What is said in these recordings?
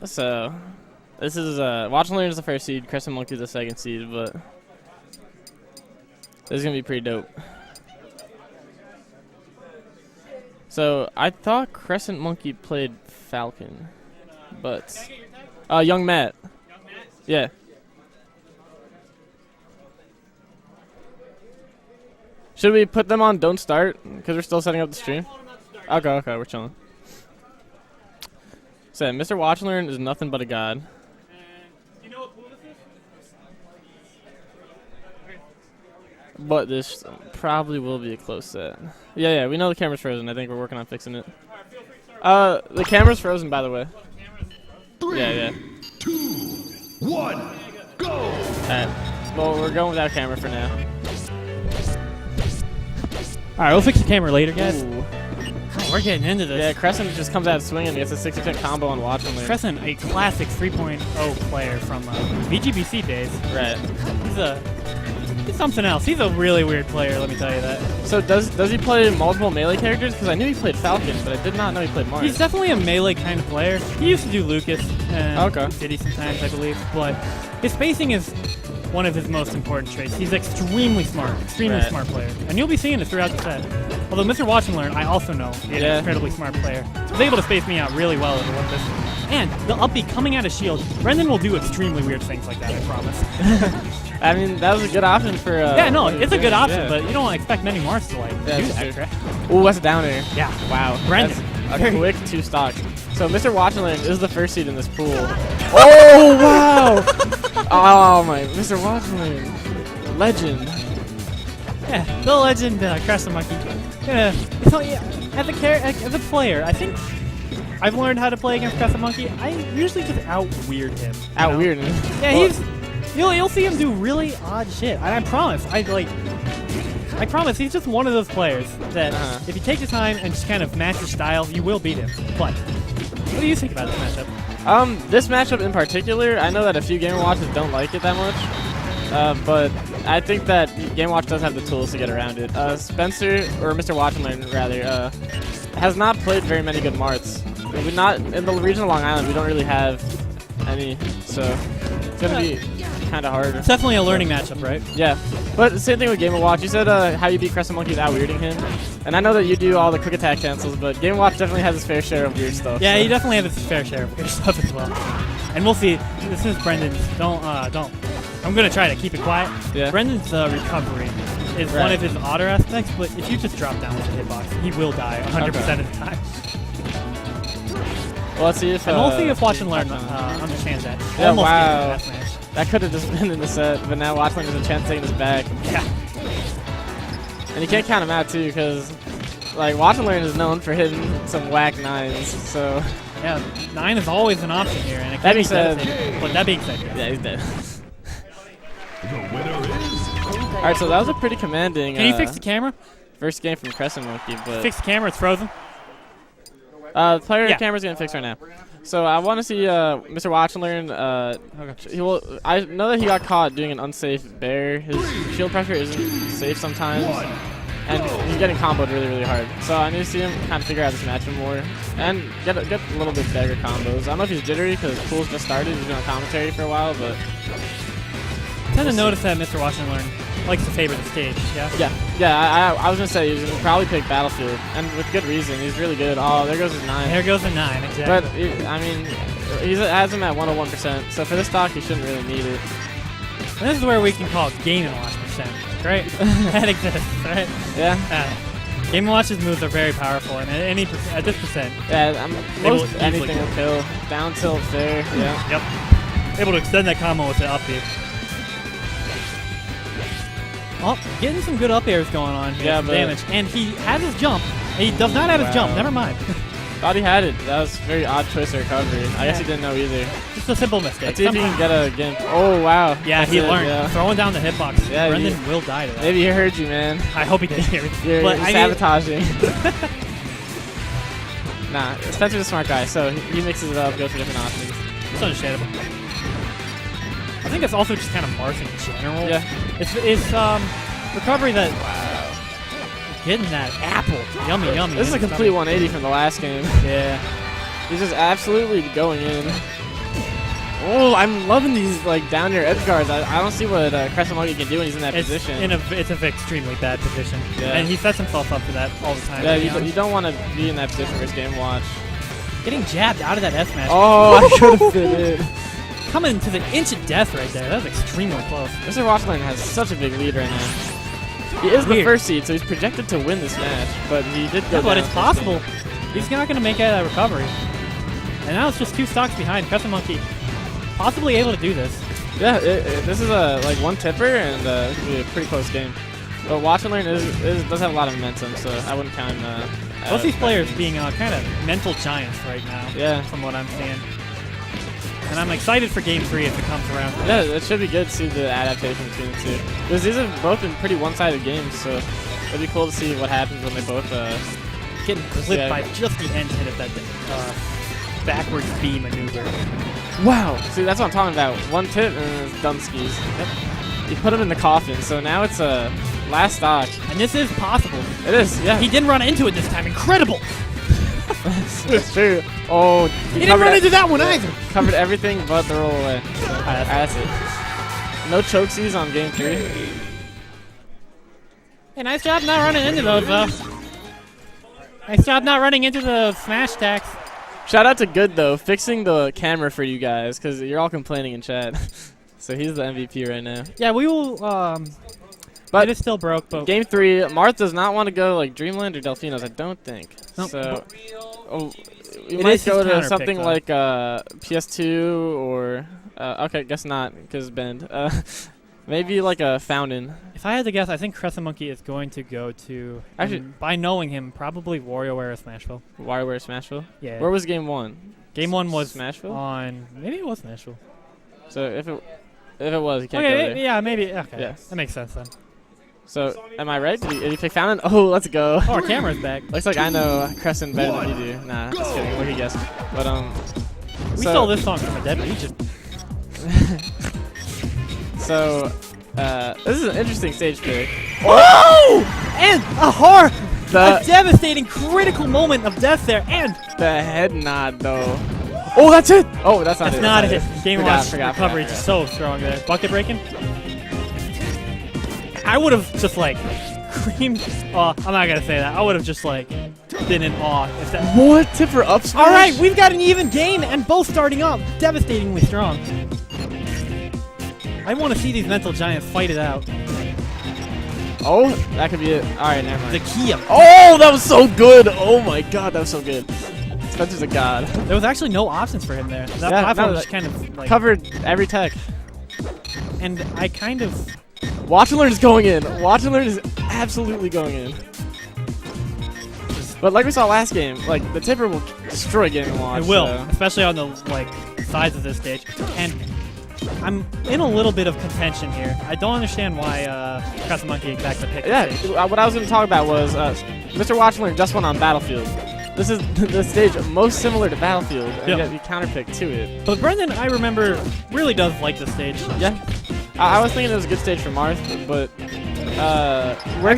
So, this is Watch and Learn is the first seed, Crescent Monkey is the second seed, but this is gonna be pretty dope. So I thought Crescent Monkey played Falcon, but Young Matt. Yeah. Should we put them on Don't Start because we're still setting up the stream? Okay, we're chilling. So Mr. Watch and Learn is nothing but a god. And do you know what pool this is? But this probably will be a close set. Yeah, we know the camera's frozen. I think we're working on fixing it. The camera's frozen, by the way. 3, Yeah. 2, 1, go! Alright. Well, we're going without camera for now. Alright, we'll fix the camera later, guys. Ooh. Oh, we're getting into this. Yeah, Crescent just comes out swinging. Gets a 60% combo on Watch and Learn. Crescent, a classic 3.0 player from VGBC days. Right. He's something else. He's a really weird player, let me tell you that. So does he play multiple melee characters? Because I knew he played Falcon, but I did not know he played Marth. He's definitely a melee kind of player. He used to do Lucas and Diddy sometimes, I believe. But his spacing is one of his most important traits. He's extremely smart smart player. And you'll be seeing it throughout the set. Although Mr. Watch and Learn, I also know is an incredibly smart player. He's able to space me out really well in Olympus. And the up B coming out of shield, Brendan will do extremely weird things like that, I promise. I mean, that was a good option for... yeah, no, it's a good option, but you don't expect many Marths to do that, correct? Ooh, that's a down air. Yeah. Wow. Brendan. That's a quick 2-stock. So Mr. Watch and Learn is the first seed in this pool. Oh, wow! Oh, my. Mr. Watch and Learn. Legend. Yeah, the legend, Crescent Monkey. So, yeah, as a player, I think I've learned how to play against Crescent Monkey. I usually just out-weird him. Out-weird him? Yeah, he's... You'll see him do really odd shit. And I promise, I promise he's just one of those players that if you take the time and just kind of match his style, you will beat him. But what do you think about this matchup? This matchup in particular, I know that a few Game & Watches don't like it that much. But I think that Game & Watch does have the tools to get around it. Spencer, or Mr. Watch and Learn rather, has not played very many good Marths. We're not in the region of Long Island. We don't really have any, so it's gonna be kind of hard. It's definitely a learning matchup, right? Yeah, but same thing with Game & Watch. You said how you beat Crescent Monkey without weirding him, and I know that you do all the quick attack cancels, but Game & Watch definitely has his fair share of weird stuff. Yeah, he definitely has his fair share of weird stuff as well. And we'll see. This is Brendan's. Don't. I'm gonna try to keep it quiet. Yeah. Brendan's recovery is one of his odder aspects, but if you just drop down with a hitbox, he will die 100% of the time. Well, let's see if. And we'll see if Watch and Learn understands that. Yeah, Almost wow. That could have just been in the set, but now Watch and Learn has a chance taking us back. Yeah. And you can't count him out too, because like Watch and Learn is known for hitting some whack 9s. So. Yeah, 9 is always an option here, and it That can be being said, devastating. But that being said, yeah, he's dead. The winner is... All right, so that was a pretty commanding. Can you fix the camera? First game from Crescent Monkey, but Fix the camera. It's frozen. the player camera's getting fixed right now. So I want to see Mr. Watch and Learn. I know that he got caught doing an unsafe bear. His shield pressure isn't safe sometimes, and he's getting comboed really, really hard. So I need to see him kind of figure out this matchup more and get a little bit better combos. I don't know if he's jittery because pool's just started. He's been on commentary for a while, but. I tend to notice that Mr. Watch and Learn likes to favor the stage, yeah? Yeah, I was going to say he's going to probably pick Battlefield, and with good reason. He's really good. Oh, there goes his 9. There goes the 9, exactly. But, I mean, he has him at 101%, so for this stock, he shouldn't really need it. And this is where we can call it Game & Watch percent, right? That exists, right? Yeah. Game & Watch's moves are very powerful, and at this percent, yeah, most anything will kill. Down tilt there, yeah. Yep. Able to extend that combo with the up B. Oh, getting some good up airs going on here. Yeah, damage. And he has his jump. He does not have his jump. Never mind. Thought he had it. That was a very odd choice of recovery. I guess he didn't know either. Just a simple mistake. Let's see if he can get a gimp. Oh, wow. Yeah, he learned. Yeah. Throwing down the hitbox. Yeah, Brendan will die to that. Maybe he heard you, man. I hope he did hear me. You're sabotaging. Nah, Spencer's a smart guy, so he mixes it up, goes for different options. It's understandable. I think it's also just kind of Marth in general. Yeah. It's recovery that getting that apple. Yummy. This is a complete 180 from the last game. Yeah. He's just absolutely going in. Oh, I'm loving these like down air edge guards. I don't see what Crescent Monkey can do when he's in that position. It's an extremely bad position. Yeah. And he sets himself up for that all the time. Yeah, you don't want to be in that position for his game watch. Getting jabbed out of that F-smash. Oh, I should have been it. Coming to the inch of death right there. That was extremely close. Mr. Watchline has such a big lead right now. He is the first seed, so he's projected to win this match, but he did go down. But it's possible. He's not going to make it out of that recovery. And now it's just 2 stocks behind. Crescent Monkey possibly able to do this. Yeah, this is like one tipper, and it could be a pretty close game. But Watch and Learn does have a lot of momentum, so I wouldn't count him. Both these players being kind of mental giants right now. Yeah. From what I'm seeing. And I'm excited for Game 3 if it comes around. Yeah, it should be good to see the adaptation between the two. Because these have both been pretty one-sided games, so it'd be cool to see what happens when they both getting clipped by just the end hit of that backwards B maneuver. Wow! See, that's what I'm talking about. One tip and it's Dunsky's. You put him in the coffin, so now it's a last stock. And this is possible. It is, yeah. He didn't run into it this time. Incredible! It's true. Oh, he didn't run into that one either. Covered everything but the roll away. So, that's it. No chokesies on Game 3. Hey, nice job not running into those, though. Nice job not running into the smash attacks. Shout out to Good, though, fixing the camera for you guys, because you're all complaining in chat. So he's the MVP right now. Yeah, we will, but it is still broke, but... Game 3, Marth does not want to go, like, Dreamland or Delfino's, I don't think. Nope. So, we might go to something like PS2 or... okay, guess not, because Bend. Maybe like a Fountain. If I had to guess, I think Crescent Monkey is going to go to, actually, by knowing him, probably WarioWare or Smashville. WarioWare Smashville? Yeah. Where was Game 1? Game 1 was Smashville? On... Maybe it was Smashville. So if it was, he can't go there. Yeah, maybe. Okay. Yeah. That makes sense then. So, am I right? Did he pick Fountain? Oh, let's go. Oh, our camera's back. Looks like I know Crescent better than you do. Nah, just kidding. Look, he guessed. But, we stole this song from a dead region. So, this is an interesting stage pick. Oh! And a devastating critical moment of death there, and the head nod, though. Oh, that's it! Oh, that's not it. That's not it. Game watch recovery forgot. Just so strong there. Bucket breaking? I would have just, like, screamed. Oh, I'm not going to say that. I would have just, like, been in awe. If that what? Tipper up smash? All right, we've got an even game, and both starting up. Devastatingly strong. I want to see these mental giants fight it out. Oh, that could be it. All right, never mind. The key of... Oh, that was so good. Oh, my God, that was so good. Spencer's a god. There was actually no options for him there. That platform was kind of like... Covered every tech. And I kind of... Watch and Learn is going in. Watch and Learn is absolutely going in. But like we saw last game, like the tipper will destroy Game & Watch. It will, especially on the like sides of this stage. And I'm in a little bit of contention here. I don't understand why Crescent Monkey exactly picked this stage. What I was going to talk about was Mr. Watch and Learn just went on Battlefield. This is the stage most similar to Battlefield, and yet you counterpick to it. But Brendan, I remember, really does like this stage. Yeah. I was thinking it was a good stage for Marth, but where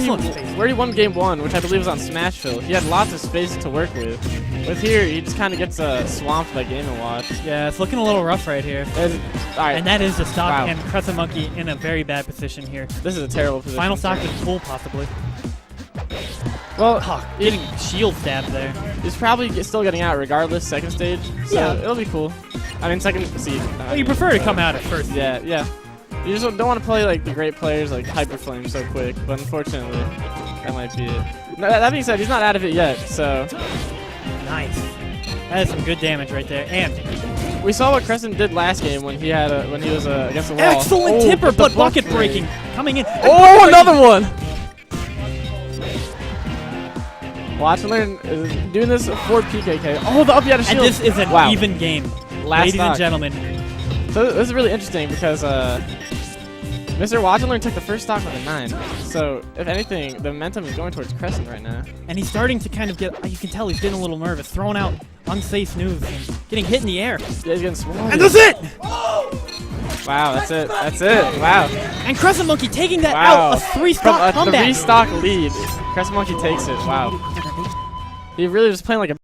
he won Game 1, which I believe was on Smashville, he had lots of space to work with. With here, he just kind of gets swamped by Game & Watch. Yeah, it's looking a little rough right here. All right. And that is the stock, and Crescent Monkey in a very bad position here. This is a terrible position. Final stock is full, possibly. Well, getting shield stabbed there. He's probably still getting out regardless, second stage. So it'll be cool. I mean, second seed. Well, you prefer to come out at first. Yeah, yeah. You just don't want to play like the great players like Hyper Flame so quick, but unfortunately, that might be it. No, that being said, he's not out of it yet, so. Nice. That is some good damage right there. And we saw what Crescent did last game when he had when he was against the wall. Excellent tipper, but bucket breaking coming in. Oh, another one! Watch and Learn is doing this for PKK. Oh, the up shield. And this is an even game, ladies and gentlemen. So this is really interesting because Mr. Watch and Learn took the first stock with a 9. So if anything, the momentum is going towards Crescent right now. And he's starting to kind of get, you can tell he's getting a little nervous, throwing out unsafe moves and getting hit in the air. Yeah, he's getting swallowed. And that's it! Wow, that's it. That's it. Wow. And Crescent Monkey taking that out, a 3-stock comeback. From a 3-stock lead. Crescent Monkey takes it. Wow. He really was playing like a